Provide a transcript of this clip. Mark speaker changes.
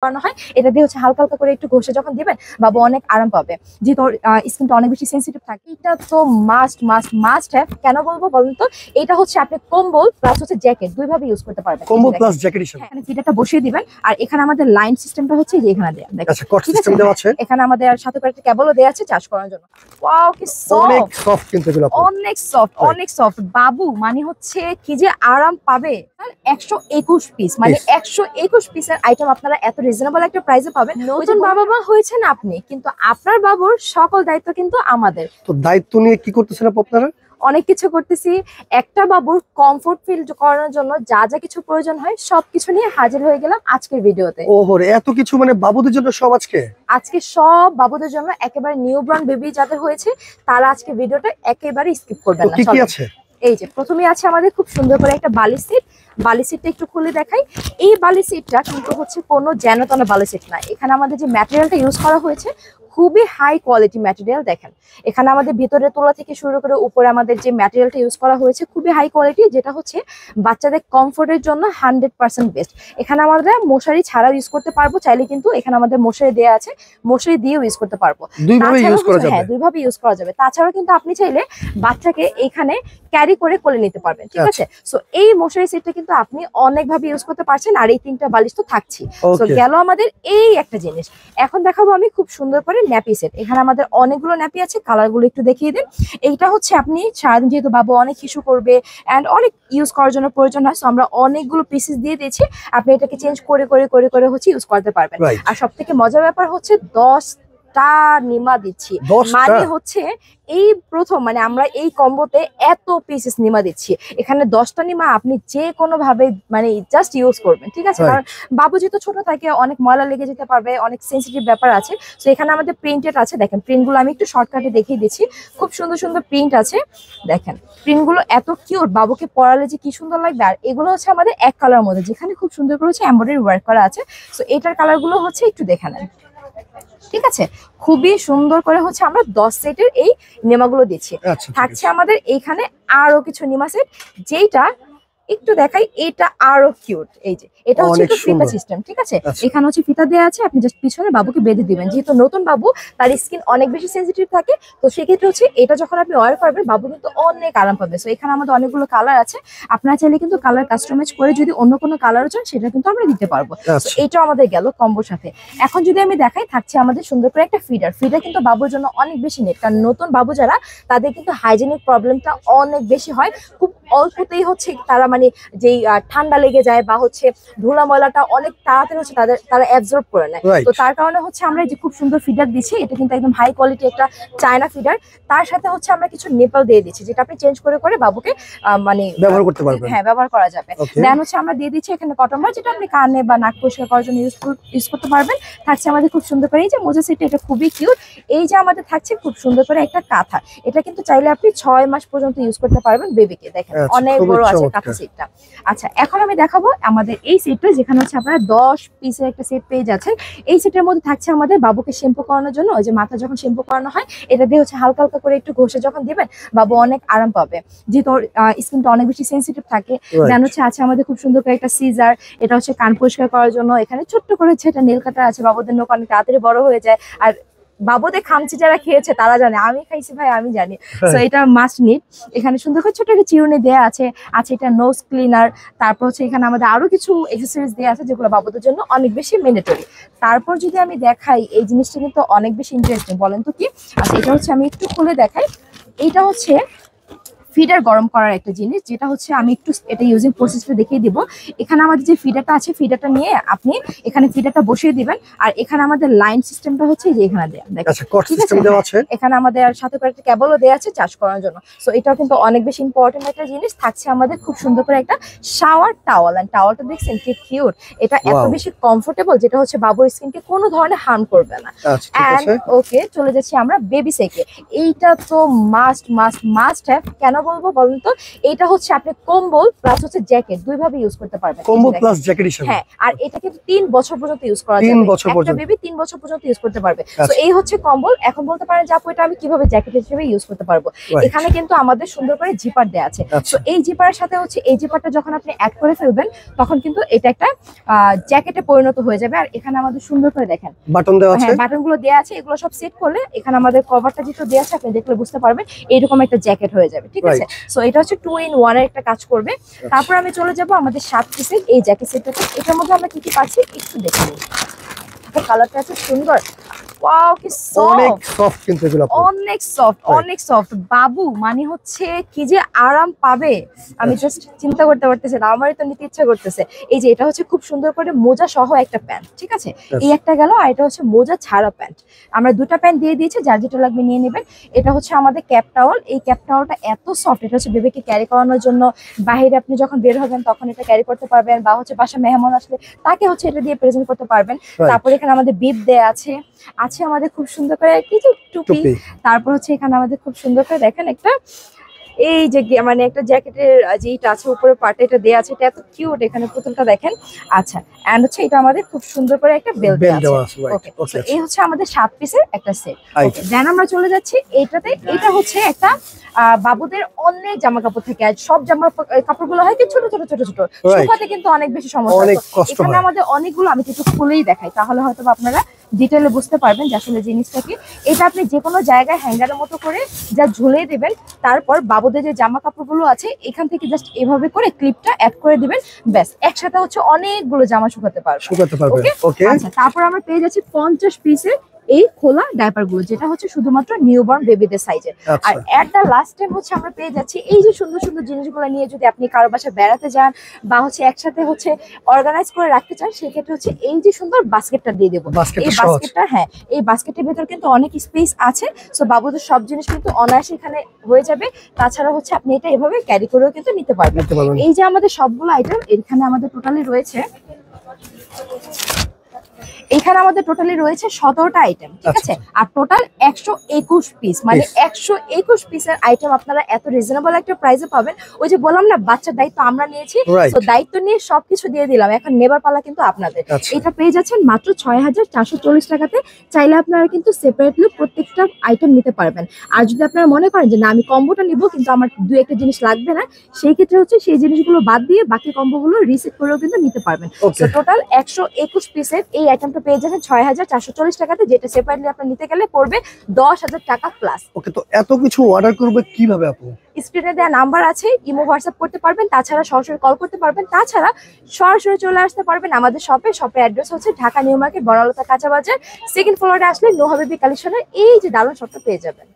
Speaker 1: করানো হয়, এটা দিয়ে হচ্ছে হালকা হালকা করে একটু ঘষে যখন দিবেন বাবু অনেক আরাম পাবে, যেহেতু স্কিনটা অনেক বেশি সেন্সিটিভ থাকে। এটা তো মাস্ট মাস্ট মাস্ট হ্যাভ। কেন বলবো বলেন তো? এটা হচ্ছে আপনি কম্বল প্লাস হচ্ছে জ্যাকেট দুইভাবে ইউজ করতে পারবেন।
Speaker 2: কম্বল প্লাস জ্যাকেট হিসেবে
Speaker 1: এখানে ফিটারটা বসিয়ে দিবেন, আর এখানে আমাদের লাইন সিস্টেমটা হচ্ছে যে এখানে দেয়া,
Speaker 2: আচ্ছা কট সিস্টেম দেওয়া আছে।
Speaker 1: এখানে আমাদের সাথে করে একটা কেবলও দেয়া আছে চার্জ করার জন্য। ওয়াও কি
Speaker 2: অনেক সফট কিন্তু এগুলো
Speaker 1: অনেক সফট অনেক সফট। বাবু মানে হচ্ছে কি যে আরাম পাবে। 121 পিস মানে 121 পিসের আইটেম আপনারা এত রিজনেবল একটা প্রাইসে পাবেন। নতুন বাবা মা হয়েছেন আপনি, কিন্তু আপনার বাবুর সকল দায়িত্ব কিন্তু আমাদের।
Speaker 2: তো দায়িত্ব নিয়ে কি করতেছেন আপনারা?
Speaker 1: অনেক কিছু করতেছি। একটা বাবুর কমফোর্ট ফিল করানোর জন্য যা যা কিছু প্রয়োজন হয় সবকিছু নিয়ে হাজির হয়ে গেলাম আজকের ভিডিওতে।
Speaker 2: ওহরে এত কিছু মানে বাবুদের জন্য সব
Speaker 1: আজকে সব বাবুদের জন্য, একেবারে নিউবর্ন বেবি যাদের হয়েছে তারা আজকে ভিডিওটা একেবারে স্কিপ করবেন না।
Speaker 2: কি কি আছে?
Speaker 1: এই যে প্রথমে আছে আমাদের খুব সুন্দর করে একটা বালি সিট। বালি সিটটা একটু খুলে দেখাই। এই বালি সিটটা কিন্তু হচ্ছে কোনো যেন তেন বালি সিট না। এখানে আমাদের যে ম্যাটেরিয়ালটা ইউজ করা হয়েছে খুবই হাই কোয়ালিটি ম্যাটেরিয়াল। দেখেন এখানে আমাদের ভিতরের তোলা থেকে শুরু করে উপরে আমাদের যে ম্যাটেরিয়ালটা ইউজ করা হয়েছে খুবই হাই কোয়ালিটি, যেটা হচ্ছে বাচ্চাদের কমফোর্টের জন্য 100% বেস্ট। এখানে আমাদের মশারি ছাড়াও ইউজ করতে পারবো, চাইলে কিন্তু এখানে আমাদের মশারি দেওয়া আছে, মশারি দিয়েও ইউজ করতে পারবো।
Speaker 2: দুইভাবে ইউজ করা যাবে।
Speaker 1: হ্যাঁ দুইভাবে ইউজ করা যাবে। তাছাড়াও কিন্তু আপনি চাইলে বাচ্চাকে এখানে ক্যারি করে কোলে নিতে পারবেন, ঠিক আছে? সো এই মশারি সেটটা কিন্তু আপনি অনেকভাবে ইউজ করতে পারছেন, আর এই তিনটা বালিশ তো থাকছি। সো গেল আমাদের এই একটা জিনিস। এখন দেখাবো আমি খুব সুন্দর করে ন্যাপি সেট। এখানে আমাদের অনেকগুলো ন্যাপি আছে, কালারগুলো একটু দেখিয়ে দিন। এইটা হচ্ছে আপনি সারাদিন যেহেতু বাবু অনেক হিসু করবে অ্যান্ড অনেক ইউজ করার জন্য প্রয়োজন হয়, সো আমরা অনেকগুলো পিসেস দিয়ে দিয়েছি। আপনি এটাকে চেঞ্জ করে করে করে করে হচ্ছে ইউজ করতে পারবেন। আর সব থেকে মজার ব্যাপার হচ্ছে 10টা নিমা দিচ্ছি, মানে হচ্ছে এই প্রথম মানে আমরা এই কম্বোতে এত পিসেস নিমা দিচ্ছি। এখানে 10টা নিমা আপনি যে কোনো ভাবে মানে জাস্ট ইউজ করবেন, ঠিক আছে? কারণ বাবু যেহেতু ছোট থাকে অনেক ময়লা লেগে যেতে পারবে, অনেক সেন্সিটিভ ব্যাপার আছে। তো এখানে আমাদের প্রিন্টেড আছে, দেখেন প্রিন্টগুলো আমি একটু শর্টকাটে দেখিয়ে দিচ্ছি। খুব সুন্দর সুন্দর প্রিন্ট আছে, দেখেন প্রিন্টগুলো এত কিউট, বাবুকে পরালে যে কি সুন্দর লাগবে। আর এগুলো হচ্ছে আমাদের এক কালার মধ্যে, যেখানে খুব সুন্দর করে হচ্ছে এমব্রয়ডারি ওয়ার্ক করা আছে। তো এটার কালারগুলো হচ্ছে একটু দেখে নেন, ঠিক আছে? খুবই সুন্দর করে হচ্ছে আমরা 10 সেটের এই নিমাগুলো দিচ্ছি। থাকছে আমাদের এইখানে আরো কিছু নিমা সেট, যেটা একটু দেখাই। এটা আরো কিউট। এই যে এটা হচ্ছে একটু ফিতা সিস্টেম, ঠিক আছে? এখানে হচ্ছে ফিতা দেওয়া আছে, আপনি জাস্ট পিছনে বাবুকে বেঁধে দিবেন। যেহেতু নতুন বাবু, তার স্কিন অনেক বেশি সেন্সিটিভ থাকে, তো সেক্ষেত্রে হচ্ছে এটা যখন আপনি ওয়্যার করবেন বাবু কিন্তু অনেক আরাম পাবে। সো এখানে আমাদের অনেকগুলো কালার আছে, আপনারা চাইলে কিন্তু কালার কাস্টমাইজ করে যদি অন্য কোনো কালারও চান সেটা কিন্তু আমরা দিতে পারবো। এটাও আমাদের গেল কম্বোর সাথে। এখন যদি আমি দেখাই, থাকছে আমাদের সুন্দর করে একটা ফিডার। ফিডার কিন্তু বাবুর জন্য অনেক বেশি নেট, কারণ নতুন বাবু যারা তাদের কিন্তু হাইজেনিক প্রবলেমটা অনেক বেশি হয়। খুব অল্পতেই হচ্ছে তারা মানে যেই ঠান্ডা লেগে যায় বা হচ্ছে ধুলা ময়লাটা অনেক তাড়াতাড়ি হচ্ছে তারা অ্যাবজর্ব করে নেয়। তো তার কারণে হচ্ছে আমরা যে খুব সুন্দর ফিডার দিচ্ছি, এটা কিন্তু একদম হাই কোয়ালিটি একটা চায়না ফিডার। তার সাথে হচ্ছে আমরা কিছু নেপাল দিয়ে দিচ্ছি, যেটা আপনি চেঞ্জ করে করে বাবুকে মানে ব্যবহার করতে পারবেন। হ্যাঁ ব্যবহার করা যাবে। দেন হচ্ছে আমরা দিয়ে দিচ্ছি এখানে কটন বার, যেটা আপনি কানে বা নাক পরিষ্কার করার জন্য ইউজ করতে পারবেন। থাকছে আমাদের খুব সুন্দর করে এই যে মোজা সেট, এটা খুবই কিউট। এই যে আমাদের থাকছে খুব সুন্দর করে একটা কাঁথা, এটা কিন্তু চাইলে আপনি 6 মাস পর্যন্ত ইউজ করতে পারবেন বেবিকে। দেখেন অনেক বড় আছে কাঁথা সেটটা। আচ্ছা এখন আমি দেখাবো আমাদের এই সেটটা, যেখানে হচ্ছে আপনারা 10 পিসের একটা সেট পেয়ে যাচ্ছেন। এই সেটের মধ্যে থাকছে আমাদের বাবুকে শ্যাম্পু করানোর জন্য, ওই যে মাথা যখন শ্যাম্পু করানো হয় এটা দিয়ে হচ্ছে হালকা হালকা করে একটু ঘষে যখন দিবেন বাবু অনেক আরাম পাবে, যেহেতু স্কিনটা অনেক বেশি সেন্সিটিভ থাকে। দেন হচ্ছে আছে আমাদের খুব সুন্দর করে একটা সিজার, এটা হচ্ছে কান পরিষ্কার করার জন্য। এখানে ছোট্ট করে হচ্ছে একটা নেল কাটার আছে, বাবুদের নখ অনেক তাড়াতাড়ি বড় হয়ে যায়। আর বাবুদের খামচি যারা খেয়েছে তারা জানে, আমি খাইছি ভাই আমি জানি। সো এটা মাস্ট নিড। এখানে সুন্দর করে ছোট একটা চিরুনি দেওয়া আছে। এটা নোজ ক্লিনার। তারপর হচ্ছে এখানে আমাদের আরো কিছু এক্সেসরিজ দেওয়া আছে, যেগুলো বাবুদের জন্য অনেক বেশি ম্যান্ডেটরি। তারপর যদি আমি দেখাই, এই জিনিসটা কিন্তু অনেক বেশি ইন্টারেস্টিং, বলেন তো কি? আচ্ছা এটা হচ্ছে আমি একটু খুলে দেখাই। এইটা হচ্ছে ফিডার গরম করার একটা জিনিস, যেটা হচ্ছে আমি একটু এটা ইউজিং প্রসেসটা দেখিয়ে দিব। এখানে আমাদের যে ফিডারটা আছে, ফিডারটা নিয়ে আপনি এখানে ফিডারটা বসিয়ে দিবেন, আর এখানে আমাদের লাইন সিস্টেমটা হচ্ছে যে এখানে দেয়া, দেখেন এখানে আমাদের সাথে করে একটা কেবলও দেওয়া আছে চার্জ করার জন্য। সো এটাও কিন্তু অনেক বেশি ইম্পর্টেন্ট একটা জিনিস। থাকছে আমাদের খুব সুন্দর করে একটা শাওয়ার টাওয়াল, এন্ড টাওয়ালটা দেখছেন কি কিউট। এটা এত বেশি কমফোর্টেবল, যেটা হচ্ছে বাবুর স্কিনকে কোনো ধরনের হার্ম করবে না। এন্ড ওকে চলে যাচ্ছি আমরা বেবি সেকে। এইটা তো মাস্ট মাস্ট মাস্ট হ্যাভ। কেন বলবো বলেন তো? এটা হচ্ছে আপনি কম্বল প্লাস হচ্ছে জ্যাকেট দুই ভাবে ইউজ করতে পারবেন।
Speaker 2: কম্বো প্লাস জ্যাকেট হিসেবে।
Speaker 1: হ্যাঁ, আর এটা কিন্তু 3 বছর পর্যন্ত ইউজ করা
Speaker 2: 3
Speaker 1: যাবে।
Speaker 2: বছর
Speaker 1: একটা
Speaker 2: পর্যন্ত।
Speaker 1: বেবি 3 বছর পর্যন্ত ইউজ করতে পারবে। তো
Speaker 2: আচ্ছা।
Speaker 1: এই হচ্ছে কম্বল। এখন বলতে পারেন যে আপু এটা আমি কিভাবে জ্যাকেট হিসেবে ইউজ করতে পারবো?
Speaker 2: Right.
Speaker 1: এখানে কিন্তু আমাদের সুন্দর করে জিপার দেয়া আছে।
Speaker 2: আচ্ছা।
Speaker 1: তো এই জিপারের সাথে হচ্ছে এই জিপারটা যখন আপনি অ্যাড করে ফেলবেন তখন কিন্তু এটা একটা জ্যাকেটে পরিণত হয়ে যাবে। আর এখানে আমাদের সুন্দর করে দেখেন
Speaker 2: বাটন দেওয়া আছে।
Speaker 1: হ্যাঁ, বাটনগুলো দেয়া আছে। এগুলো সব সেট করলে এখানে আমাদের কভারটা যেটা দেয়া আছে আপনি দেখলে বুঝতে পারবেন এরকম একটা জ্যাকেট হয়ে যাবে। ঠিক আছে? সো এটা হচ্ছে 2 in 1 এর একটা কাজ করবে। তারপর আমি চলে যাব আমাদের 7 পিসের এই জ্যাকেট সেটটাতে। এটার মধ্যে আমরা কি কি পাচ্ছি একটু দেখে নিই। এটা কালারটা আছে সুন্দর। ওয়াও কি
Speaker 2: অনেক
Speaker 1: সফট,
Speaker 2: সফট কিন্তু এগুলো আপু।
Speaker 1: অনেক সফট, অনেক সফট। বাবু মানে হচ্ছে কি যে আরাম পাবে আমি জাস্ট চিন্তা করতে পারতেছি না, আমারই তো নিতে ইচ্ছা করতেছে। এই যে এটা হচ্ছে খুব সুন্দর করে মোজা সহ একটা প্যান্ট। ঠিক আছে? এই একটা গেল, আর এটা হচ্ছে মোজা ছাড়া প্যান্ট। আমরা দুটো প্যান্ট দিয়ে দিয়েছি, যার যেটা লাগবে নিয়ে নেবেন। এটা হচ্ছে আমাদের ক্যাপ টাওয়াল। এই ক্যাপ টাওয়ালটা এত সফট, এটা হচ্ছে বেবিকে ক্যারি করানোর জন্য। বাইরে আপনি যখন বের হবেন তখন এটা ক্যারি করতে পারবেন, বা হচ্ছে বাসা মেহমান আসলে তাকে হচ্ছে এটা দিয়ে প্রেজেন্ট করতে পারবেন। তারপর এখানে আমাদের বিপ দেয়া আছে আমাদের খুব সুন্দর করে কিছু টুপি। তারপর হচ্ছে এখানে আমাদের খুব সুন্দর করে দেখেন একটা এই যে মানে একটা জ্যাকেটের যেটা আছে উপরে পার্টে এটা দেয়া আছে, এটা এত কিউট। এখানে পুতুলটা দেখেন। আচ্ছা, এন্ড হচ্ছে এটা আমাদের খুব সুন্দর করে একটা বেল্ট দেওয়া আছে। ওকে, সো এই হচ্ছে আমাদের 7 পিসের একটা সেট। ওকে, দেন আমরা চলে যাচ্ছি এইটাতে। এটা হচ্ছে একটা বাবুদের অনেক জামা কাপড় থেকে, আর সব জামা কাপড়গুলো হয় কি ছোট ছোট ছোট ছোট, শুকাতে কিন্তু অনেক বেশি সমস্যা হয়। এখানে আমাদের অনেকগুলো, আমি একটু খুলেই দেখাই তাহলে হয়তো আপনারা ডিটেইলে বুঝতে পারবেন যে আসলে জিনিসটা কি। এটা আপনি যে কোনো জায়গায় হ্যাঙ্গারের মতো করে যা ঝুলিয়ে দিবেন, তারপর বাবুদের যে জামা কাপড়গুলো আছে এখান থেকে জাস্ট এভাবে করে ক্লিপটা অ্যাড করে দিবেন, ব্যাস একসাথে হচ্ছে অনেকগুলো জামা শুকাতে পারবেন। ওকে, আচ্ছা, তারপর আমরা পেয়ে যাচ্ছি 50 পিসের এই খোলা ডাইপার গুলো, যেটা হচ্ছে শুধুমাত্র নিউবর্ন বেবিদের সাইজের। আর এট দা লাস্ট টাইম হচ্ছে আমরা পেয়ে যাচ্ছি এই যে সুন্দর সুন্দর জিনিসগুলো নিয়ে যদি আপনি কারো বাসায় বেড়াতে যান বা হচ্ছে একসাথে হচ্ছে অর্গানাইজ করে রাখতে চান, সেক্ষেত্রে হচ্ছে এই যে সুন্দর বাস্কেটটা দিয়ে দেবো। এই বাস্কেটটা, হ্যাঁ, এই বাস্কেটের ভেতর কিন্তু অনেক স্পেস আছে। সো বাবুদের সব জিনিস কিন্তু অনায়াসে এখানে হয়ে যাবে। তাছাড়া হচ্ছে আপনি এটা এভাবে ক্যারি করেও কিন্তু নিতে পারবেন। এই যে আমাদের সবগুলো আইটেম এখানে আমাদের টোটালি রয়েছে, এখানে আমাদের টোটালি রয়েছে 17টা আইটেম। ঠিক আছে? আর টোটাল 121 পিস, মানে 121 পিসের আইটেম আপনারা এত রিজনেবল একটা প্রাইসে পাবেন। ওই যে বললাম না, বাচ্চার দায়িত্ব আমরা নিয়েছি, তো দায়িত্ব নিয়ে সবকিছু দিয়ে দিলাম, এখন নেবার পালা কিন্তু আপনাদের। এটা পেয়ে যাচ্ছেন মাত্র 6440 টাকাতে। চাইলে আপনারা কিন্তু সেপারেটলি প্রত্যেকটা আইটেম নিতে পারবেন। আর যদি আপনারা মনে করেন যে না আমি কম্বোটা নিব কিন্তু আমার দুই একটা জিনিস লাগবে না, সেই ক্ষেত্রে হচ্ছে সেই জিনিসগুলো বাদ দিয়ে বাকি কম্বোগুলো রিসেট করেও কিন্তু নিতে পারবেন। তো টোটাল 121 পিসের এই আইটেমটা পেয়ে যাবেন 6440 টাকাতে, যেটা সেপারেটলি আপনি নিতে গেলে পড়বে 10,000 টাকা প্লাস।
Speaker 2: ওকে, তো এত কিছু অর্ডার করবে কিভাবে আপু?
Speaker 1: স্ক্রিনে দেওয়া নাম্বার আছে, ইমো হোয়াটসঅ্যাপ করতে পারবেন, তাছাড়া সরাসরি কল করতে পারবেন, তাছাড়া সরাসরি চলে আসতে পারবেন আমাদের শপে। শপের অ্যাড্রেস হচ্ছে ঢাকা নিউ মার্কেট, বড়ালতা কাঁচা বাজার, সেকেন্ড ফ্লোরে আসলে নোহা বেবি কালেকশনের এই যে দারুণ শপটা পেয়ে যাবেন।